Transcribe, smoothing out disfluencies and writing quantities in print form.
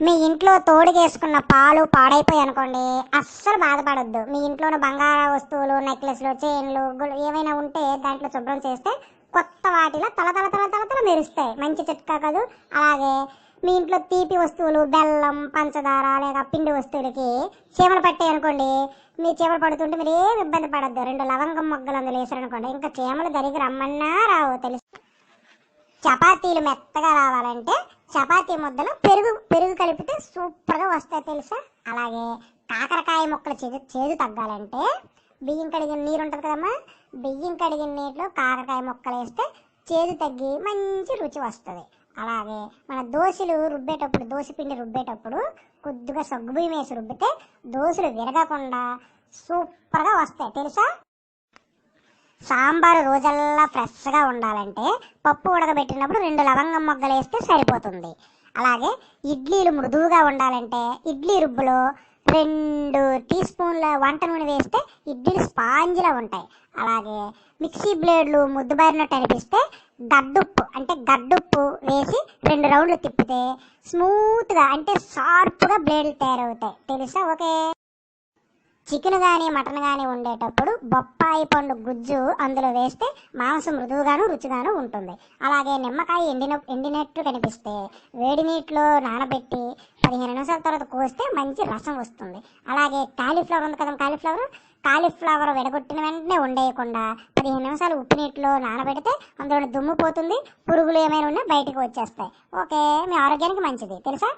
మీ ఇంట్లో తోడుగేసుకున్న పాలు పాడైపోయి అనుకోండి, అస్సలు బాధపడొద్దు. మీ ఇంట్లోని బంగార వస్తువులు, నెక్లెస్లు, చైన్లు ఏమైనా ఉంటే దాంట్లో శుభ్రం చేస్తే కొత్త వాటిలో తల తల తల తల తల మెరుస్తాయి. మంచి చిట్కా కాదు. అలాగే మీ ఇంట్లో తీపి వస్తువులు, బెల్లం, పంచదార లేదా పిండి వస్తువులకి చీమలు పట్టాయి అనుకోండి, మీ చీమలు పడుతుంటే మీరు ఏమి ఇబ్బంది పడద్దు. 2 లవంగం మొగ్గలు అందులో వేసారనుకోండి, ఇంకా చీమలు దరికి రమ్మన్నా రావు. తెలుసు. చపాతీలు మెత్తగా రావాలంటే చపాతీ ముద్దలో పెరుగు పెరుగు కలిపితే సూపర్గా వస్తాయి తెలుసా. అలాగే కాకరకాయ ముక్కలు చేదు తగ్గాలంటే బియ్యం కడిగిన నీరు ఉంటుంది కదమ్మా, బియ్యం కడిగిన నీటిలో కాకరకాయ ముక్కలు వేస్తే చేదు తగ్గి మంచి రుచి వస్తుంది. అలాగే మన దోశలు రుబ్బేటప్పుడు, దోశ పిండి రుబ్బేటప్పుడు కొద్దిగా సగ్గుబియ్యం వేసి రుబ్బితే దోశలు విరగకుండా సూపర్గా వస్తాయి తెలుసా. సాంబారు రోజల్లా ఫ్రెష్గా ఉండాలంటే పప్పు ఉడకబెట్టినప్పుడు 2 లవంగం మొగ్గలు వేస్తే సరిపోతుంది. అలాగే ఇడ్లీలు మృదువుగా ఉండాలంటే ఇడ్లీ రుబ్బులో 2 టీ స్పూన్ల వంట నూనె వేస్తే ఇడ్లీలు స్పాంజిలా ఉంటాయి. అలాగే మిక్సీ బ్లేడ్లు ముద్దుబారినట్టు అనిపిస్తే గడ్డుప్పు వేసి 2 రౌండ్లు తిప్పితే స్మూత్గా అంటే షార్ప్గా బ్లేడ్లు తయారవుతాయి తెలుసా. ఓకే. చికెన్ కానీ మటన్ కానీ ఉండేటప్పుడు బొప్పాయి పండు గుజ్జు అందులో వేస్తే మాంసం మృదువుగాను రుచిగాను ఉంటుంది. అలాగే నిమ్మకాయ ఎండినట్టు కనిపిస్తే వేడి నీటిలో నానబెట్టి 15 నిమిషాల తర్వాత కోస్తే మంచి రసం వస్తుంది. అలాగే కాలీఫ్లవర్ ఉంది కదా, కాలీఫ్లవర్ విడగొట్టిన వెంటనే ఉండేయకుండా 15 నిమిషాలు ఉప్పు నీటిలో నానబెడితే అందులో దుమ్ము పోతుంది, పురుగులు ఏమైనా ఉన్నా బయటకు వచ్చేస్తాయి. ఓకే, మీ ఆరోగ్యానికి మంచిది తెలుసా.